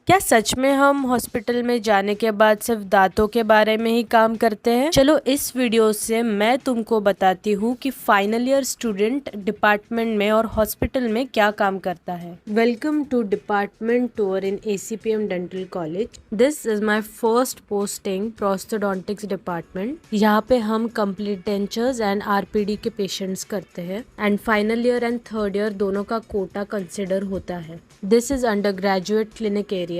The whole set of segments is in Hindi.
क्या सच में हम हॉस्पिटल में जाने के बाद सिर्फ दांतों के बारे में ही काम करते हैं? चलो इस वीडियो से मैं तुमको बताती हूँ कि फाइनल ईयर स्टूडेंट डिपार्टमेंट में और हॉस्पिटल में क्या काम करता है। Welcome to department tour in ACPM dental college. This is my first posting prosthodontics department. यहाँ पे हम कंप्लीट डेंचर्स एंड RPD के पेशेंट्स करते हैं and final year and third year दोनों का कोटा कंसिडर होता है। This is under graduate clinic area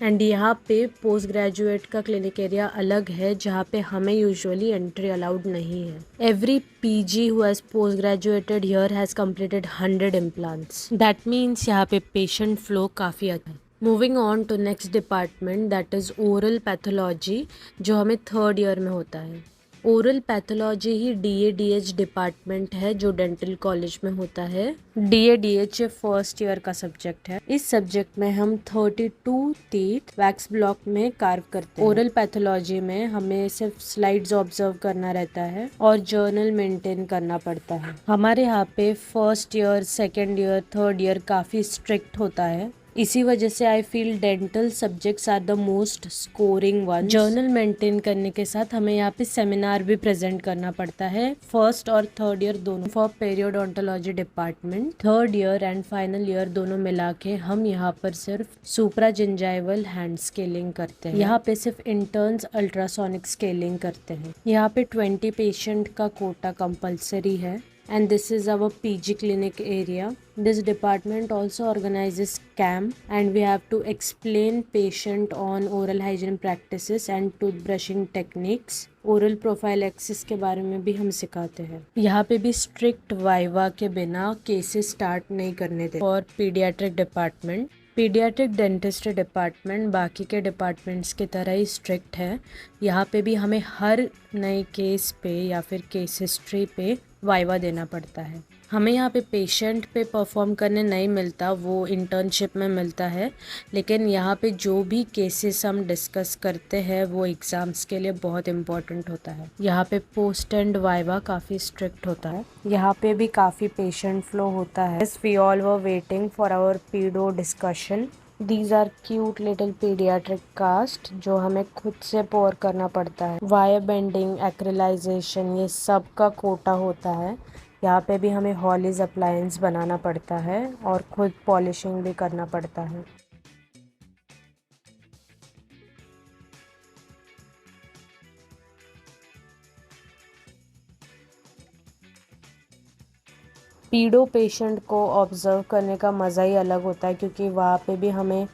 and यहाँ पे पोस्ट ग्रेजुएट का क्लिनिक एरिया अलग है जहाँ पे हमें यूजुअली एंट्री अलाउड नहीं है। Every PG who has post graduated here has completed 100 implants. That means यहाँ पे पेशेंट फ्लो काफ़ी अच्छा है। Moving on to next department that is oral pathology जो हमें थर्ड ईयर में होता है। ओरल पैथोलॉजी ही DADH डिपार्टमेंट है जो डेंटल कॉलेज में होता है। DADH फर्स्ट ईयर का सब्जेक्ट है। इस सब्जेक्ट में हम 32 टीथ वैक्स ब्लॉक में कार्व करते हैं। ओरल पैथोलॉजी में हमें सिर्फ स्लाइड्स ऑब्जर्व करना रहता है और जर्नल मेंटेन करना पड़ता है। हमारे यहाँ पे first year, second year, third year काफ़ी स्ट्रिक्ट होता है। इसी वजह से I feel dental subjects are the most scoring one. Journal maintain करने के साथ हमें यहाँ पे सेमिनार भी प्रेजेंट करना पड़ता है फर्स्ट और थर्ड ईयर दोनों। For periodontology department third year and final year दोनों मिला के हम यहाँ पर सिर्फ सुप्रा जिंजाइवल हैंड स्केलिंग करते हैं। यहाँ पे सिर्फ इंटर्न्स अल्ट्रासोनिक स्केलिंग करते हैं। यहाँ पे 20 पेशेंट का कोटा कंपल्सरी है and this is our PG clinic area. This department also organizes camp and we have to explain patient on oral hygiene practices and toothbrushing techniques. Oral prophylaxis के बारे में भी हम सिखाते हैं। यहाँ पे भी स्ट्रिक्ट वाइवा के बिना केसेस स्टार्ट नहीं करने देते। और paediatric department, paediatric dentistry department बाकी के डिपार्टमेंट्स की तरह ही स्ट्रिक्ट है। यहाँ पे भी हमें हर नए केस पे या फिर केस हिस्ट्री पे वाइवा देना पड़ता है। हमें यहाँ पे पेशेंट पे परफॉर्म करने नहीं मिलता, वो इंटर्नशिप में मिलता है। लेकिन यहाँ पे जो भी केसेस हम डिस्कस करते हैं वो एग्ज़ाम्स के लिए बहुत इम्पोर्टेंट होता है। यहाँ पे पोस्ट एंड वाइवा काफ़ी स्ट्रिक्ट होता है। यहाँ पे भी काफ़ी पेशेंट फ्लो होता है। We all were waiting for our pedo discussion. These are cute little pediatric cast जो हमें खुद से पोर करना पड़ता है। वायर बेंडिंग, एक्रिलाइजेशन ये सब का कोटा होता है। यहाँ पे भी हमें हॉलीज अप्लायंस बनाना पड़ता है और खुद पॉलिशिंग भी करना पड़ता है। पीडो पेशेंट को ऑब्जर्व करने का मज़ा ही अलग होता है क्योंकि वहाँ पे भी हमें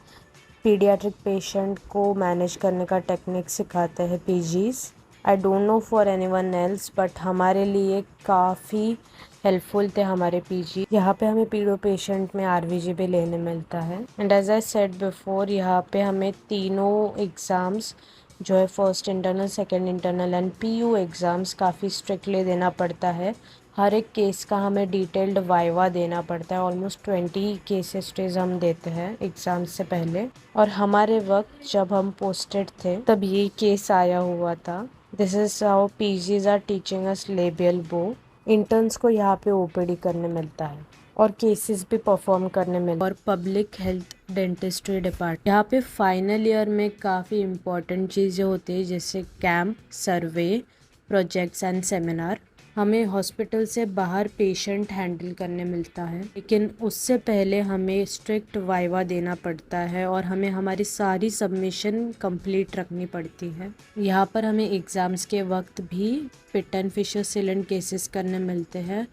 पीडियाट्रिक पेशेंट को मैनेज करने का टेक्निक सिखाते हैं PGs। I don't know for anyone else but हमारे लिए काफ़ी हेल्पफुल थे हमारे PG। यहाँ पे हमें पीडो पेशेंट में RVG भी लेने मिलता है। And as I said before यहाँ पे हमें तीनों एग्ज़ाम्स जो है first internal, second internal and PU exams काफ़ी स्ट्रिक्टली देना पड़ता है। हर एक केस का हमें डिटेल्ड वाइवा देना पड़ता है। ऑलमोस्ट 20 केस हिस्ट्रीज हम देते हैं एग्ज़ाम से पहले। और हमारे वक्त जब हम पोस्टेड थे तब ये केस आया हुआ था। This is how PGs are teaching us labial bow. Interns को यहाँ पे OPD करने मिलता है और केसेस भी परफॉर्म करने मिलते हैं। और पब्लिक हेल्थ डेंटिस्ट्री डिपार्टमेंट यहाँ पे फाइनल ईयर में काफ़ी इम्पोर्टेंट चीज़ें होती है जैसे camp, survey, projects and seminar. हमें हॉस्पिटल से बाहर पेशेंट हैंडल करने मिलता है लेकिन उससे पहले हमें स्ट्रिक्ट वाइवा देना पड़ता है और हमें हमारी सारी सबमिशन कंप्लीट रखनी पड़ती है। यहाँ पर हमें एग्ज़ाम्स के वक्त भी pit and fissure sealant cases करने मिलते हैं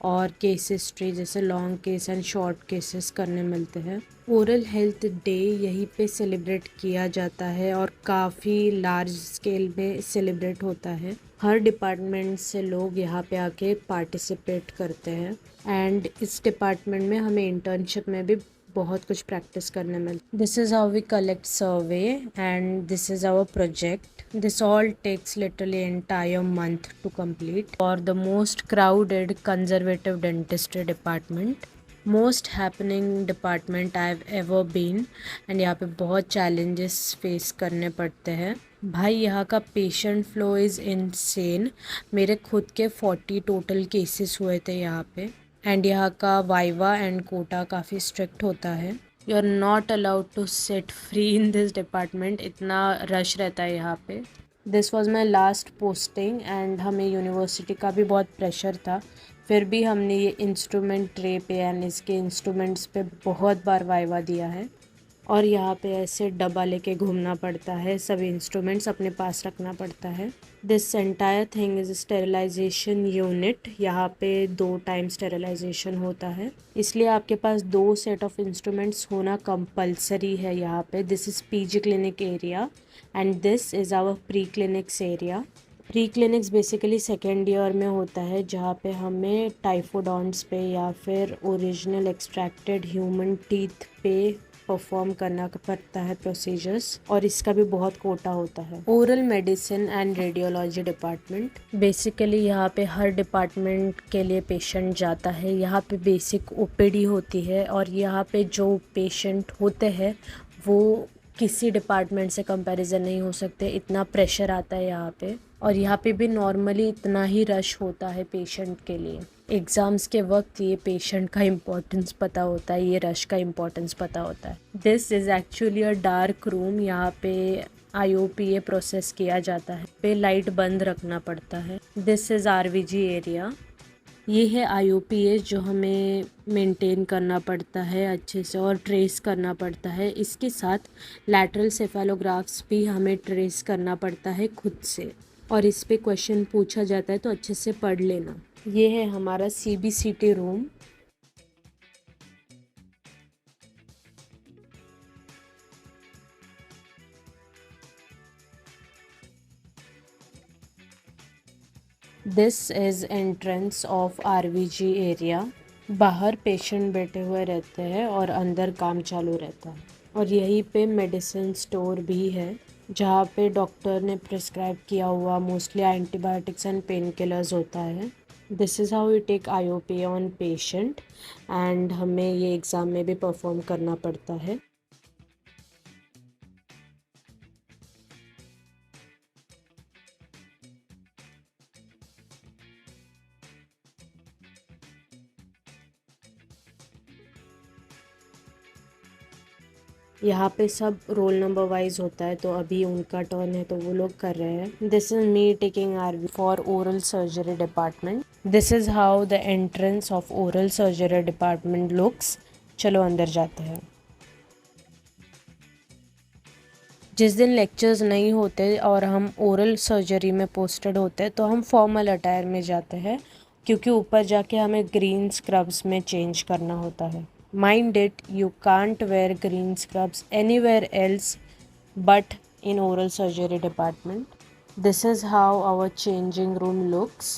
और केस हिस्ट्री जैसे long case and short cases करने मिलते हैं। ओरल हेल्थ डे यहीं पे सेलिब्रेट किया जाता है और काफ़ी लार्ज स्केल में सेलिब्रेट होता है। हर डिपार्टमेंट से लोग यहाँ पे आके पार्टिसिपेट करते हैं एंड इस डिपार्टमेंट में हमें इंटर्नशिप में भी बहुत कुछ प्रैक्टिस करने मिलती। This is how we collect survey and this is our project. This all takes literally entire month to complete. For the most crowded conservative dentistry department, most happening department I've ever been, and यहाँ पे बहुत challenges face करने पड़ते हैं। भाई यहाँ का पेशेंट फ्लो इज़ इनसेन। मेरे खुद के 40 टोटल केसेस हुए थे यहाँ पे एंड यहाँ का वाइवा एंड कोटा काफ़ी स्ट्रिक्ट होता है। You are not allowed to sit free in this department, इतना रश रहता है यहाँ पे। This was my last posting and हमें यूनिवर्सिटी का भी बहुत प्रेशर था, फिर भी हमने ये इंस्ट्रूमेंट ट्रे पे एंड इसके इंस्ट्रूमेंट्स पे बहुत बार वाइवा दिया है। और यहाँ पे ऐसे डब्बा लेके घूमना पड़ता है, सभी इंस्ट्रूमेंट्स अपने पास रखना पड़ता है। This entire thing is sterilization unit. यहाँ पे 2 टाइम स्टेरिलाइजेशन होता है, इसलिए आपके पास 2 सेट ऑफ इंस्ट्रूमेंट्स होना कंपलसरी है यहाँ पे। This is PG clinic area and this is our pre clinics area. Pre clinics basically second year में होता है, जहाँ पे हमें टाइफोडॉन्ट्स पे या फिर ओरिजिनल एक्सट्रैक्टेड ह्यूमन टीथ पे परफॉर्म करना पड़ता है प्रोसीजर्स, और इसका भी बहुत कोटा होता है। Oral medicine and radiology department, basically यहाँ पे हर डिपार्टमेंट के लिए पेशेंट जाता है। यहाँ पे बेसिक ओपीडी होती है, और यहाँ पे जो पेशेंट होते हैं वो किसी डिपार्टमेंट से कंपैरिजन नहीं हो सकते, इतना प्रेशर आता है यहाँ पे। और यहाँ पे भी नॉर्मली इतना ही रश होता है पेशेंट के लिए। एग्ज़ाम्स के वक्त ये पेशेंट का इम्पोर्टेंस पता होता है, ये रश का इम्पोर्टेंस पता होता है। This is actually a dark room. यहाँ पे IOPA प्रोसेस किया जाता है, पे लाइट बंद रखना पड़ता है। This is RVG area. ये है IOPA जो हमें मेंटेन करना पड़ता है अच्छे से और ट्रेस करना पड़ता है। इसके साथ लैटरल सेफेलोग्राफ्स भी हमें ट्रेस करना पड़ता है खुद से, और इस पे क्वेश्चन पूछा जाता है तो अच्छे से पढ़ लेना। ये है हमारा CBCT room. This is entrance of RVG area. बाहर पेशेंट बैठे हुए रहते हैं और अंदर काम चालू रहता है। और यहीं पे मेडिसिन स्टोर भी है, जहाँ पे डॉक्टर ने प्रिस्क्राइब किया हुआ mostly antibiotics and pain killers होता है। This is how we take IOPA on patient, and हमें ये एग्ज़ाम में भी परफॉर्म करना पड़ता है। यहाँ पे सब रोल नंबर वाइज होता है, तो अभी उनका टर्न है तो वो लोग कर रहे हैं। This is me taking RV for oral surgery department. This is how the entrance of oral surgery department looks. चलो अंदर जाते हैं। जिस दिन लेक्चर्स नहीं होते और हम ओरल सर्जरी में पोस्टेड होते हैं तो हम फॉर्मल अटायर में जाते हैं, क्योंकि ऊपर जाके हमें ग्रीन स्क्रब्स में चेंज करना होता है। Mind it, you can't wear green scrubs anywhere else but in oral surgery department. This is how our changing room looks.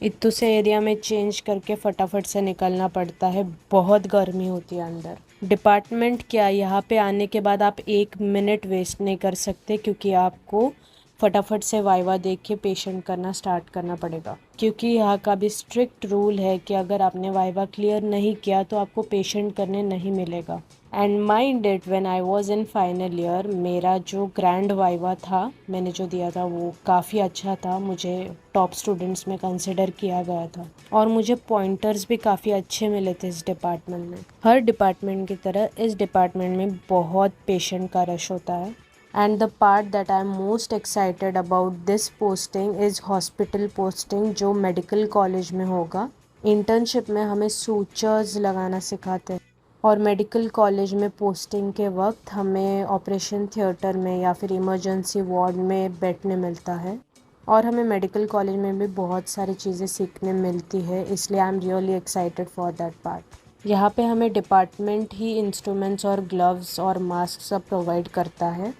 इत्तू से एरिया में चेंज करके फटाफट से निकलना पड़ता है, बहुत गर्मी होती है अंदर। डिपार्टमेंट क्या, यहाँ पे आने के बाद आप 1 मिनट वेस्ट नहीं कर सकते, क्योंकि आपको फटाफट से वाइवा देख के पेशेंट करना स्टार्ट करना पड़ेगा। क्योंकि यहाँ का भी स्ट्रिक्ट रूल है कि अगर आपने वाइवा क्लियर नहीं किया तो आपको पेशेंट करने नहीं मिलेगा। And mind it, when I was in final year, मेरा जो ग्रैंड वाइवा था मैंने जो दिया था वो काफ़ी अच्छा था, मुझे टॉप स्टूडेंट्स में कंसिडर किया गया था, और मुझे पॉइंटर्स भी काफ़ी अच्छे मिले थे इस डिपार्टमेंट में। हर डिपार्टमेंट की तरह इस डिपार्टमेंट में बहुत पेशेंट का रश होता है। And the part that I am most excited about this posting is hospital posting, जो मेडिकल कॉलेज में होगा। इंटर्नशिप में हमें सूचर्स लगाना सिखाते हैं, और मेडिकल कॉलेज में पोस्टिंग के वक्त हमें ऑपरेशन थिएटर में या फिर इमरजेंसी वार्ड में बैठने मिलता है, और हमें मेडिकल कॉलेज में भी बहुत सारी चीज़ें सीखने मिलती है, इसलिए I am really excited for that part. यहाँ पे हमें डिपार्टमेंट ही इंस्ट्रूमेंट्स और ग्लव्स और मास्क सब प्रोवाइड करता है।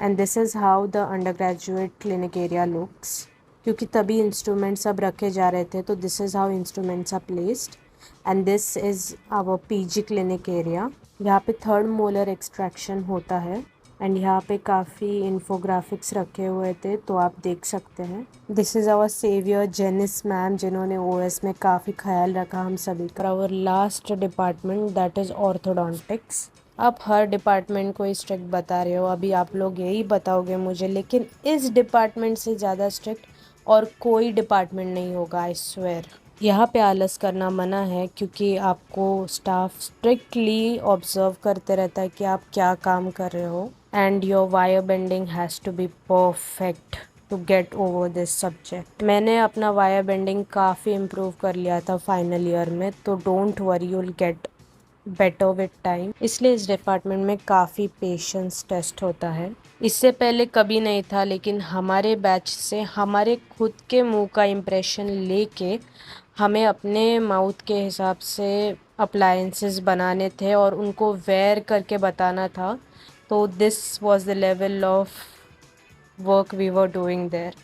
And this is how the under graduate clinic area looks. क्योंकि तभी इंस्ट्रूमेंट्स सब रखे जा रहे थे, तो this is how instruments are placed. And this is our PG clinic area. यहाँ पे थर्ड मोलर एक्सट्रैक्शन होता है। एंड यहाँ पे काफ़ी इन्फोग्राफिक्स रखे हुए थे, तो आप देख सकते हैं। This is our saviour Janice ma'am, जिन्होंने ओएस में काफ़ी ख्याल रखा हम सभी का। Our last department that is orthodontics. आप हर डिपार्टमेंट को स्ट्रिक्ट बता रहे हो, अभी आप लोग यही बताओगे मुझे, लेकिन इस डिपार्टमेंट से ज़्यादा स्ट्रिक्ट और कोई डिपार्टमेंट नहीं होगा, आई स्वेयर। यहाँ पे आलस करना मना है, क्योंकि आपको स्टाफ स्ट्रिक्टली ऑब्जर्व करते रहता है कि आप क्या काम कर रहे हो। And your wire bending has to be perfect to get over this subject. मैंने अपना वायर बेंडिंग काफ़ी इम्प्रूव कर लिया था फाइनल ईयर में, तो don't worry, you will get better with time. इसलिए इस डिपार्टमेंट में काफ़ी पेशेंस टेस्ट होता है। इससे पहले कभी नहीं था, लेकिन हमारे बैच से हमारे खुद के मुंह का इम्प्रेशन लेके हमें अपने माउथ के हिसाब से अप्लायंसेस बनाने थे और उनको वेयर करके बताना था। तो this was the level of work we were doing there.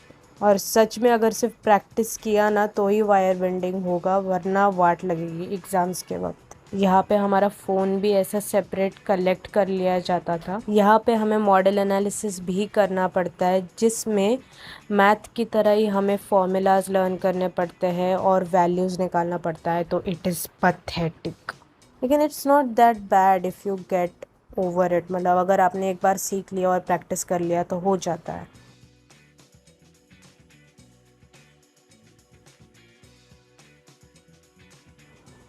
और सच में अगर सिर्फ प्रैक्टिस किया ना तो ही वायर बेंडिंग होगा, वरना वाट लगेगी एग्ज़ाम्स के वक्त। यहाँ पे हमारा फ़ोन भी ऐसा सेपरेट कलेक्ट कर लिया जाता था। यहाँ पे हमें मॉडल एनालिसिस भी करना पड़ता है, जिसमें मैथ की तरह ही हमें फॉर्मूलाज लर्न करने पड़ते हैं और वैल्यूज़ निकालना पड़ता है। तो इट इज़ पथेटिक, लेकिन it's not that bad if you get over it. मतलब अगर आपने एक बार सीख लिया और प्रैक्टिस कर लिया तो हो जाता है।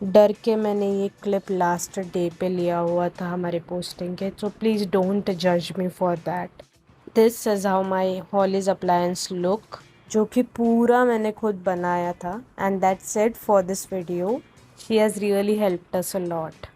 डर के मैंने ये क्लिप लास्ट डे पे लिया हुआ था हमारे पोस्टिंग के, सो प्लीज़ डोंट जज me for that. This is how my holly's appliance look, जो कि पूरा मैंने खुद बनाया था। And that's it for this video. She has really helped us a lot.